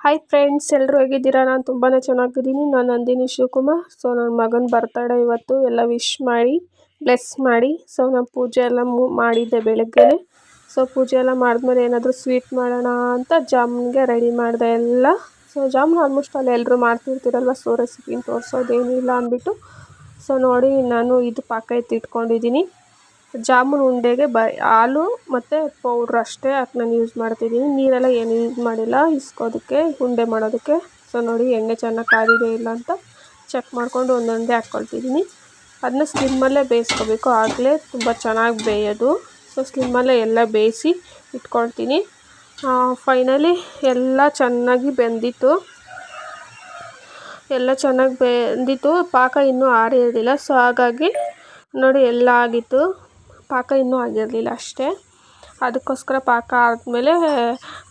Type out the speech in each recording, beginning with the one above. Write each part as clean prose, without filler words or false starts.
Hi friends, ಎಲ್ಲರೂ ಹೇಗಿದ್ದೀರಾ? ನಾನು ತುಂಬಾ ಚೆನ್ನಾಗಿದ್ದೀನಿ. ನಾನು ನಂದಿನಿ ಶಿವಕುಮಾರ್. ಸೊ ನನ್ನ ಮಗನ ಬರ್ತಡೇ ಇವತ್ತು. ಎಲ್ಲ ವಿಶ್ ಮಾಡಿ ಬ್ಲೆಸ್ ಮಾಡಿ. ಸೊ ನಾನು ಪೂಜೆ ಎಲ್ಲ ಮಾಡಿದ್ದೆ ಬೆಳಗ್ಗೆನೆ. ಸೊ ಪೂಜೆ ಎಲ್ಲ ಮಾಡಿದ್ಮೇಲೆ ಏನಾದರೂ ಸ್ವೀಟ್ ಮಾಡೋಣ ಅಂತ ಜಾಮೂನ್ಗೆ ರೆಡಿ ಮಾಡಿದೆ ಎಲ್ಲ. ಸೊ ಜಾಮೂನ್ ಆಲ್ಮೋಸ್ಟ್ ಅಲ್ಲಿ ಎಲ್ಲರೂ ಮಾಡ್ತಿರ್ತೀರಲ್ವ, ಸೊ ರೆಸಿಪಿನ ತೋರಿಸೋದೇನಿಲ್ಲ ಅಂದ್ಬಿಟ್ಟು ಸೊ ನೋಡಿ ನಾನು ಇದು ಪಾಕ ಎತ್ತಿಟ್ಕೊಂಡಿದ್ದೀನಿ. ಜಾಮೂನ್ ಉಂಡೆಗೆ ಹಾಲು ಮತ್ತು ಪೌಡ್ರ್ ಅಷ್ಟೇ ನಾನು ಯೂಸ್ ಮಾಡ್ತಿದ್ದೀನಿ. ನೀರೆಲ್ಲ ಏನು ಯೂಸ್ ಮಾಡಿಲ್ಲ ಇಸ್ಕೋದಕ್ಕೆ, ಉಂಡೆ ಮಾಡೋದಕ್ಕೆ. ಸೊ ನೋಡಿ ಎಣ್ಣೆ ಚೆನ್ನಾಗಿ ಕಾದಿದೆ ಇಲ್ಲ ಅಂತ ಚೆಕ್ ಮಾಡಿಕೊಂಡು ಒಂದೊಂದೇ ಹಾಕ್ಕೊಳ್ತಿದ್ದೀನಿ. ಅದನ್ನ ಸ್ಲಿಮ್ಮಲ್ಲೇ ಬೇಯಿಸ್ಕೋಬೇಕು, ಆಗಲೇ ತುಂಬ ಚೆನ್ನಾಗಿ ಬೇಯೋದು. ಸೊ ಸ್ಲಿಮ್ಮಲ್ಲೇ ಎಲ್ಲ ಬೇಯಿಸಿ ಇಟ್ಕೊಳ್ತೀನಿ. ಫೈನಲಿ ಎಲ್ಲ ಚೆನ್ನಾಗಿ ಬೆಂದಿತ್ತು. ಪಾಕ ಇನ್ನೂ ಆರಿರಲಿಲ್ಲ. ಸೊ ಹಾಗಾಗಿ ನೋಡಿ ಎಲ್ಲ ಆಗಿತ್ತು. ಪಾಕ ಇನ್ನೂ ಆಗಿರಲಿಲ್ಲ ಅಷ್ಟೇ. ಅದಕ್ಕೋಸ್ಕರ ಪಾಕ ಆದಮೇಲೆ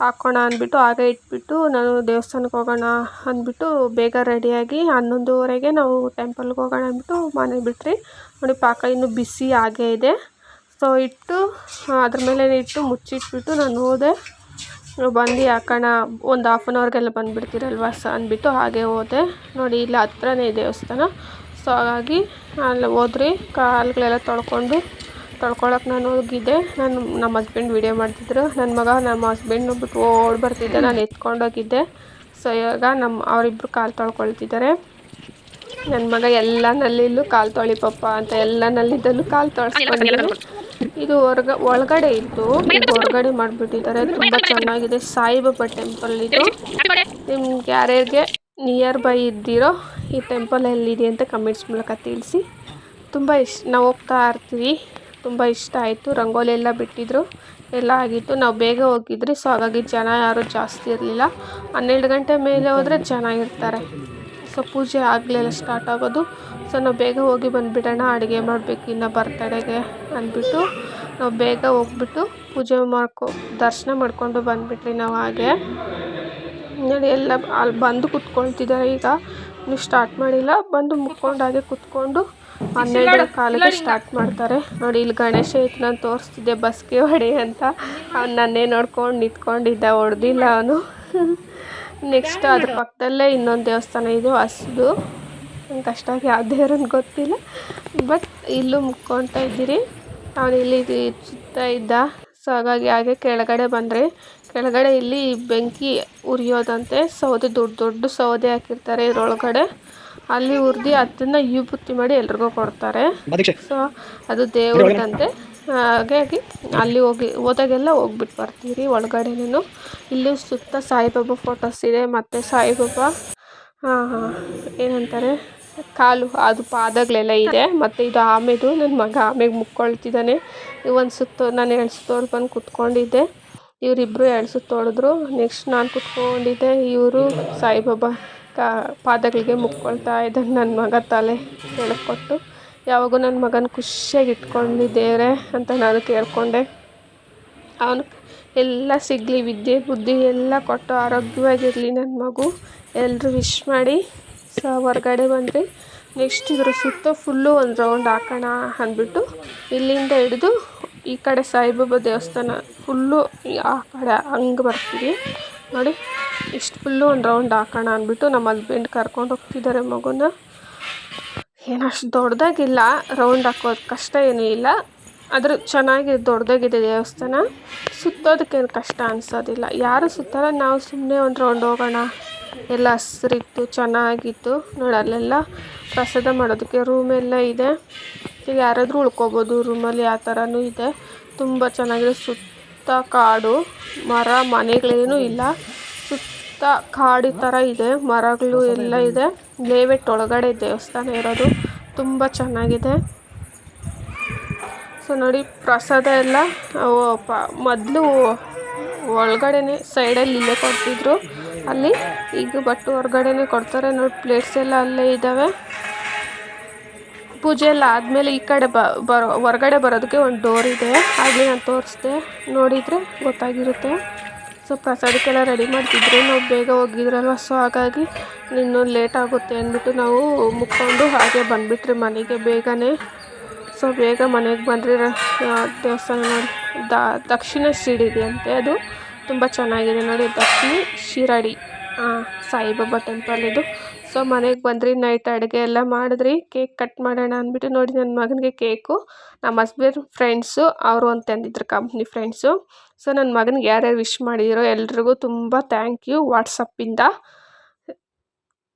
ಹಾಕೋಣ ಅಂದ್ಬಿಟ್ಟು ಹಾಗೆ ಇಟ್ಬಿಟ್ಟು ನಾನು ದೇವಸ್ಥಾನಕ್ಕೆ ಹೋಗೋಣ ಅಂದ್ಬಿಟ್ಟು ಬೇಗ ರೆಡಿಯಾಗಿ 11:30ಗೆ ನಾವು ಟೆಂಪಲ್ಗೆ ಹೋಗೋಣ ಅಂದ್ಬಿಟ್ಟು ಮನೆ ಬಿಟ್ರಿ. ನೋಡಿ ಪಾಕ ಇನ್ನೂ ಬಿಸಿ ಆಗೇ ಇದೆ. ಸೊ ಅದ್ರ ಮೇಲೆ ಇಟ್ಟು ಮುಚ್ಚಿಟ್ಬಿಟ್ಟು ನಾನು ಹೋದೆ. ಬಂದು ಹಾಕೋಣ, ಒಂದು ಹಾಫ್ ಆನ್ ಅವರ್ಗೆಲ್ಲ ಬಂದುಬಿಡ್ತೀರಲ್ವ ಅಂದ್ಬಿಟ್ಟು ಹಾಗೆ ಹೋದೆ. ನೋಡಿ ಇಲ್ಲಿ ಹತ್ರನೇ ದೇವಸ್ಥಾನ. ಸೊ ಹಾಗಾಗಿ ಅಲ್ಲಿ ಹೋದ್ರಿ. ಕಾಲುಗಳೆಲ್ಲ ತೊಳ್ಕೊಳಕ್ಕೆ ನಾನು ಹೋಗಿದ್ದೆ. ನಮ್ಮ ಹಸ್ಬೆಂಡ್ ವೀಡಿಯೋ ಮಾಡ್ತಿದ್ರು. ನನ್ನ ಮಗ ನಮ್ಮ ಹಸ್ಬೆಂಡ್ ಬಿಟ್ಟು ಓಡಿ ಬರ್ತಿದ್ದೆ, ನಾನು ಎತ್ಕೊಂಡೋಗಿದ್ದೆ. ಸೊ ಇವಾಗ ಅವರಿಬ್ಬರು ಕಾಲು ತೊಳ್ಕೊಳ್ತಿದ್ದಾರೆ. ನನ್ನ ಮಗ ಎಲ್ಲ ನಲ್ಲಿಲ್ಲೂ ಕಾಲು ತೊಳಿ ಪಪ್ಪ ಅಂತ ಎಲ್ಲ ನಲ್ಲಿದ್ದಲ್ಲೂ ಕಾಲು ತೊಳ್ಸ್ಕೊಂಡಿದ್ದಾರೆ. ಇದು ಒಳಗಡೆ ಇತ್ತು, ಹೊರಗಡೆ ಮಾಡಿಬಿಟ್ಟಿದ್ದಾರೆ. ತುಂಬ ಚೆನ್ನಾಗಿದೆ. ಸಾಯಿಬಾಬಾ ಟೆಂಪಲ್ ಇದು. ನಿಮ್ಗೆ ಯಾರ್ಯಾರಿಗೆ ನಿಯರ್ ಬೈ ಇದ್ದೀರೋ ಈ ಟೆಂಪಲ್ ಎಲ್ಲಿದೆ ಅಂತ ಕಮೆಂಟ್ಸ್ ಮೂಲಕ ತಿಳಿಸಿ. ತುಂಬ ನಾವು ಹೋಗ್ತಾ ಇರ್ತೀವಿ. ತುಂಬ ಇಷ್ಟ ಆಯಿತು. ರಂಗೋಲಿ ಎಲ್ಲ ಬಿಟ್ಟಿದ್ರು, ಎಲ್ಲ ಆಗಿತ್ತು. ನಾವು ಬೇಗ ಹೋಗಿದ್ರಿ. ಸೊ ಹಾಗಾಗಿ ಜನ ಯಾರೂ ಜಾಸ್ತಿ ಇರಲಿಲ್ಲ. 12 ಗಂಟೆ ಮೇಲೆ ಹೋದರೆ ಚೆನ್ನಾಗಿರ್ತಾರೆ. ಸೊ ಪೂಜೆ ಆಗಲೆಲ್ಲ ಸ್ಟಾರ್ಟ್ ಆಗೋದು. ಸೊ ನಾವು ಬೇಗ ಹೋಗಿ ಬಂದುಬಿಡೋಣ, ಅಡುಗೆ ಮಾಡಬೇಕು ಇನ್ನು ಬರ್ತಡೆಗೆ ಅಂದ್ಬಿಟ್ಟು ನಾವು ಬೇಗ ಹೋಗ್ಬಿಟ್ಟು ಪೂಜೆ ದರ್ಶನ ಮಾಡಿಕೊಂಡು ಬಂದುಬಿಟ್ರಿ ನಾವು. ಹಾಗೆ ನೋಡಿ ಎಲ್ಲ ಅಲ್ಲಿ ಬಂದು ಕುತ್ಕೊಳ್ತಿದ್ದಾರೆ. ಈಗ ಇನ್ನೂ ಸ್ಟಾರ್ಟ್ ಮಾಡಿಲ್ಲ. ಬಂದು ಮುಕ್ಕೊಂಡು ಹಾಗೆ ಕುತ್ಕೊಂಡು 12:15ಕ್ಕೆ ಸ್ಟಾರ್ಟ್ ಮಾಡ್ತಾರೆ. ನೋಡಿ ಇಲ್ಲಿ ಗಣೇಶ ಇತ್ತು, ನಾನು ತೋರಿಸ್ತಿದ್ದೆ ಬಸ್ಗೆ ಹೊಡೆ ಅಂತ. ಅವ್ನು ನನ್ನೇ ನೋಡ್ಕೊಂಡು ನಿಂತ್ಕೊಂಡಿದ್ದ, ಹೊಡೆದಿಲ್ಲ ಅವನು. ನೆಕ್ಸ್ಟ್ ಅದ್ರ ಪಕ್ಕದಲ್ಲೇ ಇನ್ನೊಂದು ದೇವಸ್ಥಾನ ಇದು ಹಸ್ದು. ನಂಗೆ ಅಷ್ಟಾಗಿ ಯಾವ ದೇವ್ರನ್ನ ಗೊತ್ತಿಲ್ಲ, ಬಟ್ ಇಲ್ಲೂ ಮುಕ್ಕೊಳ್ತಾ ಇದ್ದೀರಿ. ಅವನು ಇಲ್ಲಿ ಸುತ್ತ ಇದ್ದ. ಸೊ ಹಾಗಾಗಿ ಹಾಗೆ ಕೆಳಗಡೆ ಬಂದರೆ ಕೆಳಗಡೆ ಇಲ್ಲಿ ಬೆಂಕಿ ಉರಿಯೋದಂತೆ. ಸೌದೆ ದೊಡ್ಡ ಸೌದೆ ಹಾಕಿರ್ತಾರೆ ಇದರೊಳಗಡೆ. ಅಲ್ಲಿ ಉರ್ದು ಅದನ್ನು ವಿಭೂತಿ ಮಾಡಿ ಎಲ್ರಿಗೂ ಕೊಡ್ತಾರೆ. ಸೊ ಅದು ದೇವ್ರದಂತೆ. ಹಾಗಾಗಿ ಅಲ್ಲಿ ಹೋದಾಗೆಲ್ಲ ಹೋಗ್ಬಿಟ್ಟು ಬರ್ತೀರಿ ಒಳಗಡೆನೂ. ಇಲ್ಲಿ ಸುತ್ತ ಸಾಯಿಬಾಬಾ ಫೋಟೋಸ್ ಇದೆ. ಮತ್ತು ಸಾಯಿಬಾಬಾ ಏನಂತಾರೆ ಅದು ಪಾದಗಳೆಲ್ಲ ಇದೆ. ಮತ್ತು ಇದು ಆಮೆದು. ನನ್ನ ಮಗ ಆಮೆಗೆ ಮುಕ್ಕೊಳ್ತಿದ್ದಾನೆ. ಒಂದು ಸುತ್ತು ನಾನು 2 ಸುತ್ತು ಬಂದು ಕುತ್ಕೊಂಡಿದ್ದೆ. ಇವರಿಬ್ಬರು 2 ಸುತ್ತು ಹೊಡೆದ್ರು. ನೆಕ್ಸ್ಟ್ ನಾನು ಕುತ್ಕೊಂಡಿದ್ದೆ. ಇವರು ಸಾಯಿಬಾಬಾ ಪಾದಗಳಿಗೆ ಮುಕ್ಕೊಳ್ತಾ ಇದ್ದಾನೆ. ನನ್ನ ಮಗ ತಲೆ ಕೆಳಕೊಟ್ಟು. ಯಾವಾಗೂ ನನ್ನ ಮಗನ ಖುಷಿಯಾಗಿ ಇಟ್ಕೊಂಡಿದ್ದೇವೆ ಅಂತ ನಾನು ಕೇಳಿಕೊಂಡೆ. ಅವನು ಎಲ್ಲ ಸಿಗಲಿ, ವಿದ್ಯೆ ಬುದ್ಧಿ ಎಲ್ಲ ಕೊಟ್ಟು ಆರೋಗ್ಯವಾಗಿರಲಿ ನನ್ನ ಮಗು. ಎಲ್ಲರೂ ವಿಶ್ ಮಾಡಿ. ಸೊ ಹೊರಗಡೆ ಬಂದ್ರಿ. ನೆಕ್ಸ್ಟ್ ಇದ್ರ ಸುತ್ತ ಫುಲ್ಲು ಒಂದು ರೌಂಡ್ ಹಾಕೋಣ ಅಂದ್ಬಿಟ್ಟು ಇಲ್ಲಿಂದ ಹಿಡಿದು ಈ ಕಡೆ ಸಾಯಿಬಾಬಾ ದೇವಸ್ಥಾನ ಫುಲ್ಲು ಆ ಕಡೆ ಹಂಗೆ ಬರ್ತೀವಿ. ನೋಡಿ ಇಷ್ಟು ಫುಲ್ಲು ಒಂದು ರೌಂಡ್ ಹಾಕೋಣ ಅಂದ್ಬಿಟ್ಟು ನಮ್ಮ ಹಸ್ಬೆಂಡ್ ಕರ್ಕೊಂಡು ಹೋಗ್ತಿದ್ದಾರೆ ಮಗುನ. ಏನಷ್ಟು ದೊಡ್ಡದಾಗಿಲ್ಲ, ರೌಂಡ್ ಹಾಕೋದು ಕಷ್ಟ ಏನೂ ಇಲ್ಲ. ಆದರೂ ಚೆನ್ನಾಗಿ ದೊಡ್ಡದಾಗಿದೆ ದೇವಸ್ಥಾನ. ಸುತ್ತೋದಕ್ಕೇನು ಕಷ್ಟ ಅನಿಸೋದಿಲ್ಲ. ಯಾರು ಸುತ್ತಲ್ಲ, ನಾವು ಸುಮ್ಮನೆ ಒಂದು ರೌಂಡ್ ಹೋಗೋಣ. ಎಲ್ಲ ಹಸ್ರಿತ್ತು, ಚೆನ್ನಾಗಿತ್ತು. ನೋಡಿ ಅಲ್ಲೆಲ್ಲ ಪ್ರಸಾದ ಮಾಡೋದಕ್ಕೆ ರೂಮೆಲ್ಲ ಇದೆ. ಈಗ ಯಾರಾದರೂ ಉಳ್ಕೊಬೋದು ರೂಮಲ್ಲಿ. ಆ ಥರನೂ ಇದೆ. ತುಂಬ ಚೆನ್ನಾಗಿದೆ. ಸುತ್ತ ಕಾಡು, ಮನೆಗಳೇನೂ ಇಲ್ಲ. ಸುತ್ತ ಕಾಡು ಥರ ಇದೆ, ಮರಗಳು ಎಲ್ಲ ಇದೆ. ಲೇಔಟ್ ಒಳಗಡೆ ದೇವಸ್ಥಾನ ಇರೋದು. ತುಂಬ ಚೆನ್ನಾಗಿದೆ. ಸೊ ನೋಡಿ ಪ್ರಸಾದ ಎಲ್ಲ ಮೊದಲು ಒಳಗಡೆನೇ ಸೈಡಲ್ಲಿ ಇಲ್ಲೇ ಕೊಡ್ತಿದ್ರು. ಅಲ್ಲಿ ಈಗ ಬಟ್ ಹೊರಗಡೆನೇ ಕೊಡ್ತಾರೆ. ನೋಡಿ ಪ್ಲೇಟ್ಸ್ ಎಲ್ಲ ಅಲ್ಲೇ ಇದ್ದಾವೆ. ಪೂಜೆ ಎಲ್ಲ ಆದಮೇಲೆ ಈ ಕಡೆ ಹೊರಗಡೆ ಬರೋದಕ್ಕೆ ಒಂದು ಡೋರ್ ಇದೆ. ಹಾಗೆ ನಾನು ತೋರಿಸ್ದೆ, ನೋಡಿದರೆ ಗೊತ್ತಾಗಿರುತ್ತೆ. ಸೊ ಪ್ರಸಾದಕ್ಕೆಲ್ಲ ರೆಡಿ ಮಾಡ್ತಿದ್ರು. ನಾವು ಬೇಗ ಹೋಗಿದ್ರಲ್ವ. ಸೊ ಹಾಗಾಗಿ ಇನ್ನೂ ಲೇಟ್ ಆಗುತ್ತೆ ಅಂದ್ಬಿಟ್ಟು ನಾವು ಮುಕ್ಕೊಂಡು ಹಾಗೆ ಬಂದುಬಿಟ್ರಿ ಮನೆಗೆ ಬೇಗನೆ. ಸೊ ಬೇಗ ಮನೆಗೆ ಬಂದರೆ ದೇವಸ್ಥಾನ ನೋಡಿ ದಕ್ಷಿಣ ಶಿರಡಿ ಅಂತೆ. ಅದು ತುಂಬ ಚೆನ್ನಾಗಿದೆ ನೋಡಿ. ದಕ್ಷಿಣ ಶಿರಡಿ ಸಾಯಿಬಾಬಾ ಟೆಂಪಲ್ ಇದು. ಸೊ ಮನೆಗೆ ಬಂದ್ರಿ, ನೈಟ್ ಅಡುಗೆ ಎಲ್ಲ ಮಾಡಿದ್ರಿ, ಕೇಕ್ ಕಟ್ ಮಾಡೋಣ ಅಂದ್ಬಿಟ್ಟು ನೋಡಿ ನನ್ನ ಮಗನಿಗೆ ಕೇಕು ನಮ್ಮ ಹಸ್ಬೆಂಡ್ ಫ್ರೆಂಡ್ಸು ಅವರು ಅಂತಂದಿದ್ರು, ಕಂಪ್ನಿ ಫ್ರೆಂಡ್ಸು. ಸೊ ನನ್ನ ಮಗನಿಗೆ ಯಾರ್ಯಾರು ವಿಶ್ ಮಾಡಿದಿರೋ ಎಲ್ರಿಗೂ ತುಂಬ ಥ್ಯಾಂಕ್ ಯು. ವಾಟ್ಸಪ್ಪಿಂದ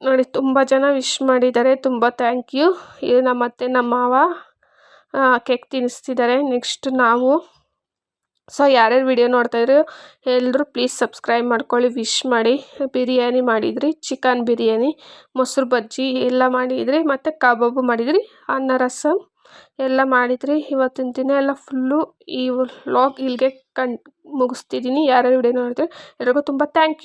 ನೋಡಿ ತುಂಬ ಜನ ವಿಶ್ ಮಾಡಿದ್ದಾರೆ, ತುಂಬ ಥ್ಯಾಂಕ್ ಯು. ಇದು ನಮ್ಮ ಅತ್ತೆ ನಮ್ಮ ಮಾವ ಕೇಕ್ ತಿನ್ನಿಸ್ತಿದ್ದಾರೆ. ನೆಕ್ಸ್ಟ್ ನಾವು ಸೊ ಯಾರ್ಯಾರು ವಿಡಿಯೋ ನೋಡ್ತಾಯಿದ್ರು ಎಲ್ಲರೂ ಪ್ಲೀಸ್ ಸಬ್ಸ್ಕ್ರೈಬ್ ಮಾಡ್ಕೊಳ್ಳಿ, ವಿಶ್ ಮಾಡಿ. ಬಿರಿಯಾನಿ ಮಾಡಿದ್ರಿ, ಚಿಕನ್ ಬಿರಿಯಾನಿ, ಮೊಸರು ಬಜ್ಜಿ ಎಲ್ಲ ಮಾಡಿದ್ರಿ, ಮತ್ತು ಕಬಾಬು ಮಾಡಿದ್ರಿ, ಅನ್ನ ರಸಮ್ ಎಲ್ಲ ಮಾಡಿದ್ರಿ. ಇವತ್ತಿನ ದಿನ ಎಲ್ಲ ಫುಲ್ಲು ಈ ವ್ಲಾಗ್ ಇಲ್ಲಿಗೆ ಮುಗಿಸ್ತಿದ್ದೀನಿ. ಯಾರ್ಯಾರು ವಿಡಿಯೋ ನೋಡ್ತೀರಿ ಎಲ್ರಿಗೂ ತುಂಬ ಥ್ಯಾಂಕ್ ಯು.